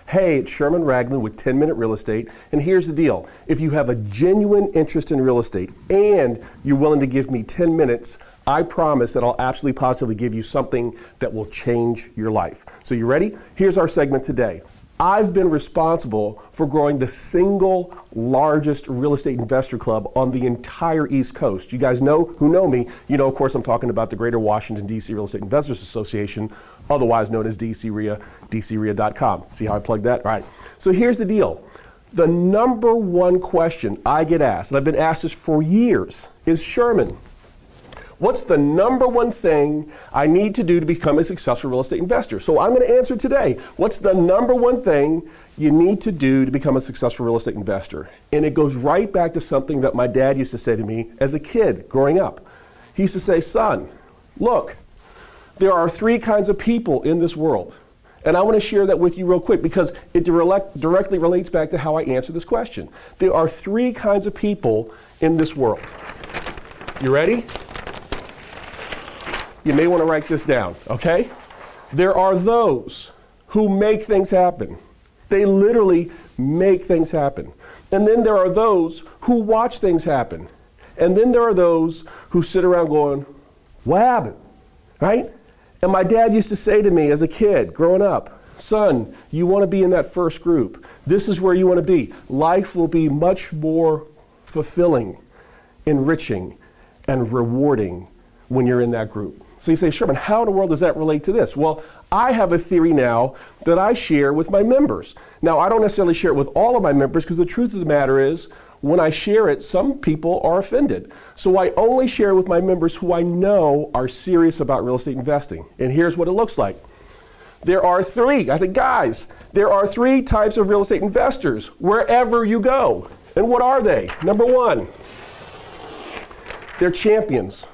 Hey, it's Sherman Ragland with 10-Minute Real Estate, and here's the deal. If you have a genuine interest in real estate and you're willing to give me 10 minutes, I promise that I'll absolutely positively give you something that will change your life. So you ready? Here's our segment today. I've been responsible for growing the single largest real estate investor club on the entire East Coast. You guys who know me, you know, of course, I'm talking about the Greater Washington, D.C. Real Estate Investors Association, otherwise known as DCREA, DCREA.com. See how I plugged that? All right. So here's the deal. The number one question I get asked, and I've been asked this for years, is, Sherman, what's the number one thing I need to do to become a successful real estate investor? So I'm going to answer today. What's the number one thing you need to do to become a successful real estate investor? And it goes right back to something that my dad used to say to me as a kid growing up. He used to say, son, look, there are three kinds of people in this world. And I want to share that with you real quick because it directly relates back to how I answer this question. There are three kinds of people in this world. You ready? You may want to write this down, okay? There are those who make things happen. They literally make things happen. And then there are those who watch things happen. And then there are those who sit around going, what happened, right? And my dad used to say to me as a kid growing up, son, you want to be in that first group. This is where you want to be. Life will be much more fulfilling, enriching, and rewarding when you're in that group. So you say, Sherman, how in the world does that relate to this? Well, I have a theory now that I share with my members. Now, I don't necessarily share it with all of my members because the truth of the matter is, when I share it, some people are offended. So I only share with my members who I know are serious about real estate investing. And here's what it looks like. There are three, I said, guys, there are three types of real estate investors wherever you go. And what are they? Number one, they're champions.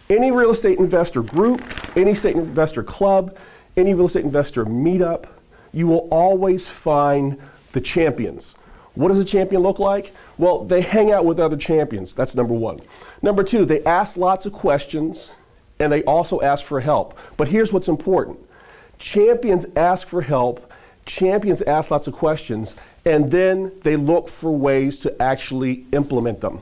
Any real estate investor group, any estate investor club, any real estate investor meetup, you will always find the champions. What does a champion look like? Well, they hang out with other champions. That's number one. Number two, they ask lots of questions and they also ask for help. But here's what's important. Champions ask for help, champions ask lots of questions, and then they look for ways to actually implement them.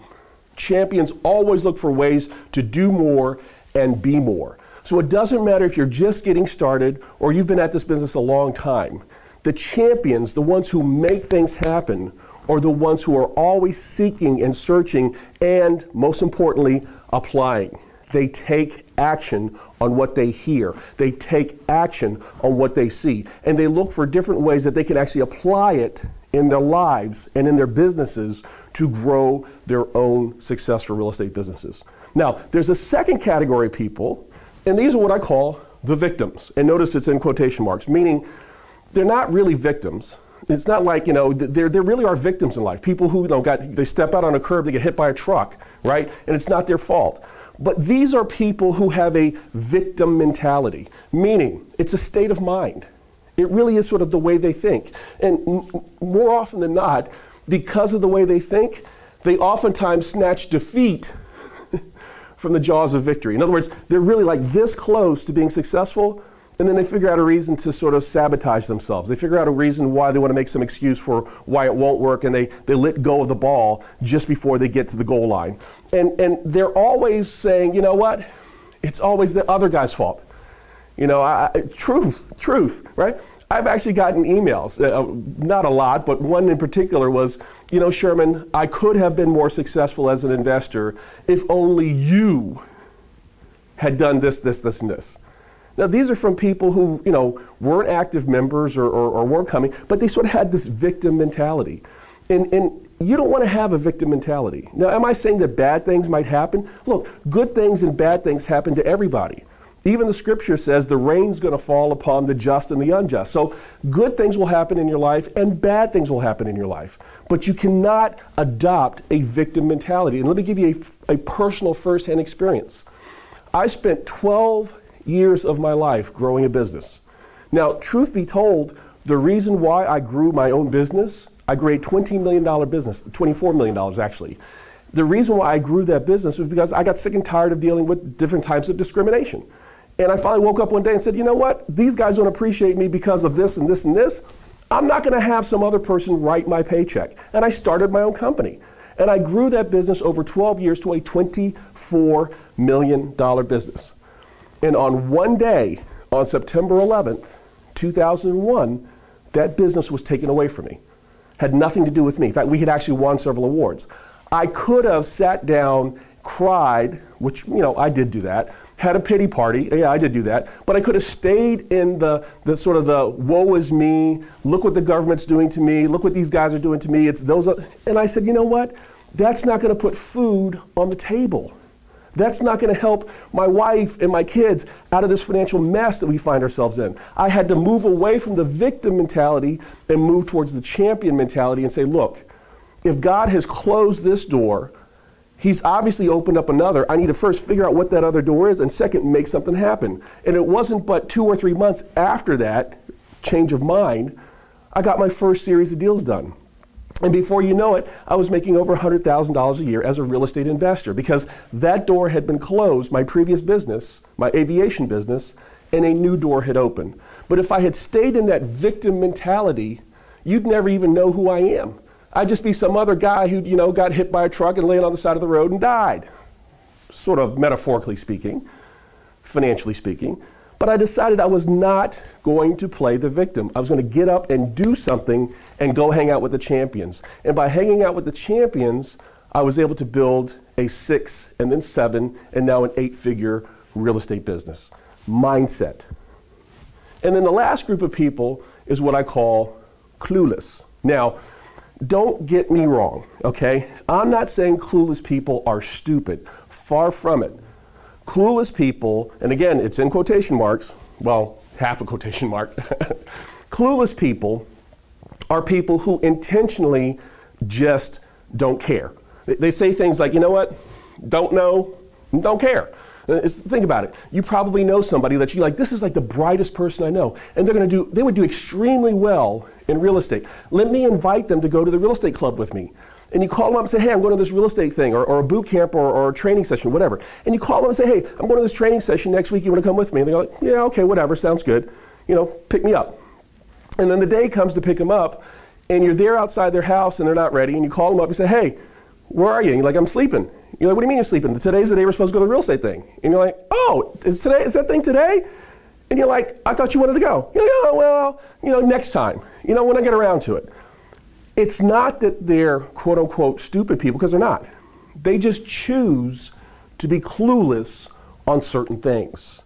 Champions always look for ways to do more and be more. So it doesn't matter if you're just getting started or you've been at this business a long time. The champions, the ones who make things happen, are the ones who are always seeking and searching and, most importantly, applying. They take action on what they hear. They take action on what they see. And they look for different ways that they can actually apply it in their lives and in their businesses to grow their own successful real estate businesses. Now, there's a second category of people, and these are what I call the victims. And notice it's in quotation marks, meaning they're not really victims. It's not like, there really are victims in life. People who they step out on a curb, they get hit by a truck, right? And it's not their fault. But these are people who have a victim mentality, meaning it's a state of mind. It really is sort of the way they think. And more often than not, because of the way they think, they oftentimes snatch defeat from the jaws of victory. In other words, they're really like this close to being successful, and then they figure out a reason to sort of sabotage themselves. They figure out a reason why they want to make some excuse for why it won't work, and they let go of the ball just before they get to the goal line. And they're always saying, you know what? It's always the other guy's fault. Truth, right? I've actually gotten emails, not a lot, but one in particular was, Sherman, I could have been more successful as an investor if only you had done this, and this. Now, these are from people who, weren't active members or weren't coming, but they sort of had this victim mentality. And you don't want to have a victim mentality. Now, am I saying that bad things might happen? Look, good things and bad things happen to everybody. Even the scripture says the rain's going to fall upon the just and the unjust. So good things will happen in your life and bad things will happen in your life. But you cannot adopt a victim mentality. And let me give you a personal firsthand experience. I spent 12 years of my life growing a business. Now, truth be told, The reason why I grew my own business, I grew a $20 million business, $24 million actually. The reason why I grew that business was because I got sick and tired of dealing with different types of discrimination. And I finally woke up one day and said, you know what? These guys don't appreciate me because of this and this and this. I'm not going to have some other person write my paycheck. And I started my own company. And I grew that business over 12 years to a $24 million business. And on one day, on September 11th, 2001, that business was taken away from me. Had nothing to do with me. In fact, we had actually won several awards. I could have sat down, cried, which, I did do that, had a pity party, yeah, I did do that, but I could have stayed in the sort of the woe is me, look what the government's doing to me, look what these guys are doing to me, and I said, you know what? That's not gonna put food on the table. That's not gonna help my wife and my kids out of this financial mess that we find ourselves in. I had to move away from the victim mentality and move towards the champion mentality and say, look, if God has closed this door, He's obviously opened up another. I need to first figure out what that other door is, and second, make something happen. And it wasn't but 2 or 3 months after that change of mind, I got my first series of deals done. And before you know it, I was making over $100,000 a year as a real estate investor because that door had been closed, my previous business, my aviation business, and a new door had opened. But if I had stayed in that victim mentality, you'd never even know who I am. I'd just be some other guy who, got hit by a truck and laying on the side of the road and died. Sort of metaphorically speaking, financially speaking. But I decided I was not going to play the victim. I was going to get up and do something and go hang out with the champions. And by hanging out with the champions, I was able to build a 6 and then 7 and now an 8-figure real estate business. Mindset. And then the last group of people is what I call clueless. Now, don't get me wrong, okay? I'm not saying clueless people are stupid. Far from it. Clueless people, and again, it's in quotation marks, well, half a quotation mark. Clueless people are people who intentionally just don't care. They say things like, you know what? Don't know, don't care. Think about it. You probably know somebody that you like, this is like the brightest person I know, and they would do extremely well in real estate. Let me invite them to go to the real estate club with me. And you call them up and say, hey, I'm going to this real estate thing, or a boot camp, or a training session, whatever. And you call them and say, hey, I'm going to this training session next week, you want to come with me? And they go, yeah, okay, whatever, sounds good. Pick me up. And then the day comes to pick them up, and you're there outside their house, and they're not ready, and you call them up and say, hey, where are you? And you're like, I'm sleeping. You're like, what do you mean you're sleeping? Today's the day we're supposed to go to the real estate thing. And you're like, oh, is that thing today? And you're like, I thought you wanted to go. You're like, oh, well, next time, when I get around to it. It's not that they're quote unquote stupid people, because they're not. They just choose to be clueless on certain things.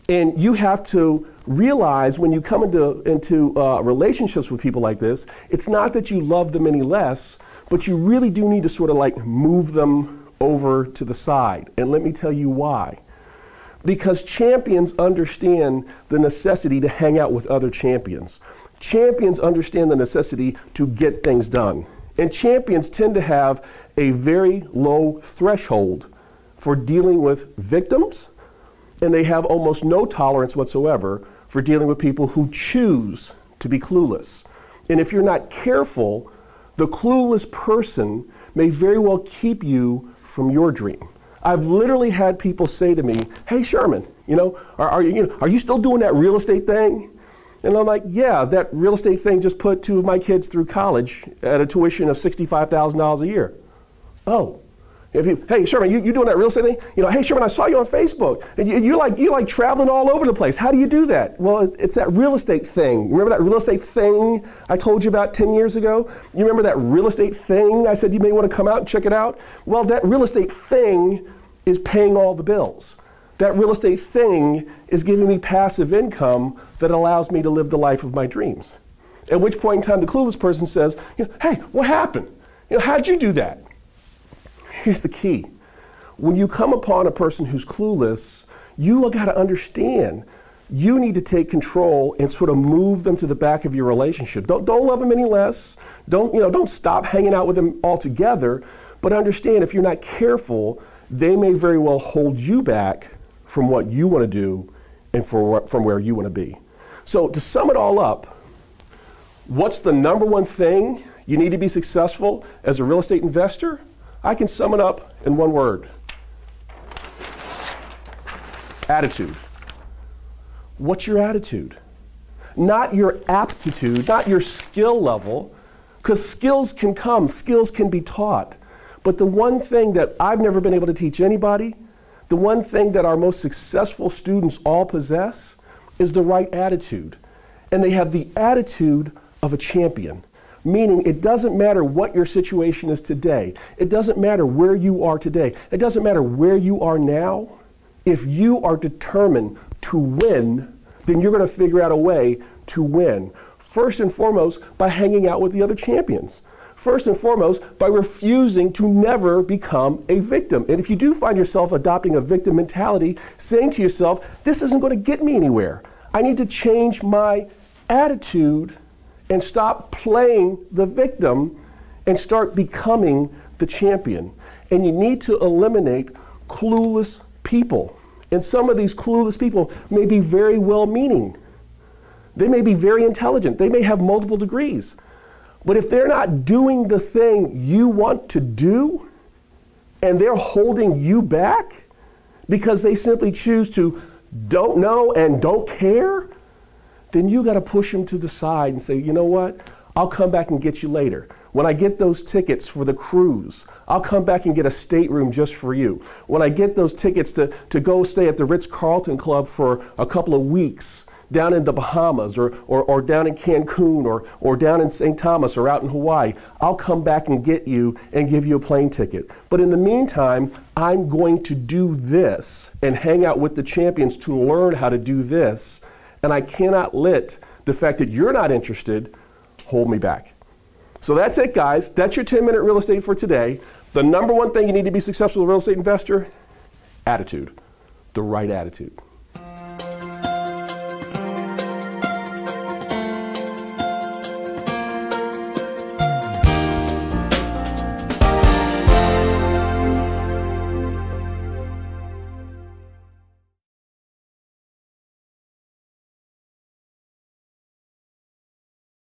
And you have to realize when you come into relationships with people like this, it's not that you love them any less, but you really do need to sort of like move them over to the side. And let me tell you why. Because champions understand the necessity to hang out with other champions. Champions understand the necessity to get things done. And champions tend to have a very low threshold for dealing with victims, and they have almost no tolerance whatsoever for dealing with people who choose to be clueless. And if you're not careful, the clueless person may very well keep you from your dream. I've literally had people say to me, hey Sherman, are you still doing that real estate thing? And I'm like, yeah, that real estate thing just put 2 of my kids through college at a tuition of $65,000 a year. Oh. Hey Sherman, you doing that real estate thing? Hey Sherman, I saw you on Facebook. And you're like traveling all over the place. How do you do that? Well, it's that real estate thing. Remember that real estate thing I told you about 10 years ago? You remember that real estate thing I said you may want to come out and check it out? Well, that real estate thing is paying all the bills. That real estate thing is giving me passive income that allows me to live the life of my dreams. At which point in time the clueless person says, hey, what happened? How'd you do that? Here's the key. When you come upon a person who's clueless, you got to understand you need to take control and sort of move them to the back of your relationship. Don't love them any less. Don't stop hanging out with them altogether. But understand if you're not careful, they may very well hold you back from what you want to do and from where you want to be. So to sum it all up, What's the number one thing you need to be successful as a real estate investor? I can sum it up in one word. Attitude. What's your attitude? Not your aptitude, not your skill level, because skills can come, skills can be taught. But the one thing that I've never been able to teach anybody, the one thing that our most successful students all possess is the right attitude. And they have the attitude of a champion, meaning it doesn't matter what your situation is today. It doesn't matter where you are today. It doesn't matter where you are now. If you are determined to win, then you're going to figure out a way to win. First and foremost, by hanging out with the other champions. First and foremost, by refusing to never become a victim. And if you do find yourself adopting a victim mentality, saying to yourself, this isn't going to get me anywhere. I need to change my attitude and stop playing the victim and start becoming the champion. And you need to eliminate clueless people. And some of these clueless people may be very well-meaning. They may be very intelligent. They may have multiple degrees. But if they're not doing the thing you want to do, and they're holding you back because they simply choose to don't know and don't care, then you got to push them to the side and say, you know what? I'll come back and get you later. When I get those tickets for the cruise, I'll come back and get a stateroom just for you. When I get those tickets to go stay at the Ritz-Carlton Club for a couple of weeks down in the Bahamas or down in Cancun or down in St. Thomas or out in Hawaii, I'll come back and get you and give you a plane ticket. But in the meantime, I'm going to do this and hang out with the champions to learn how to do this. And I cannot let the fact that you're not interested hold me back. So that's it, guys. That's your 10-minute real estate for today. The number one thing you need to be successful as a real estate investor, attitude, the right attitude.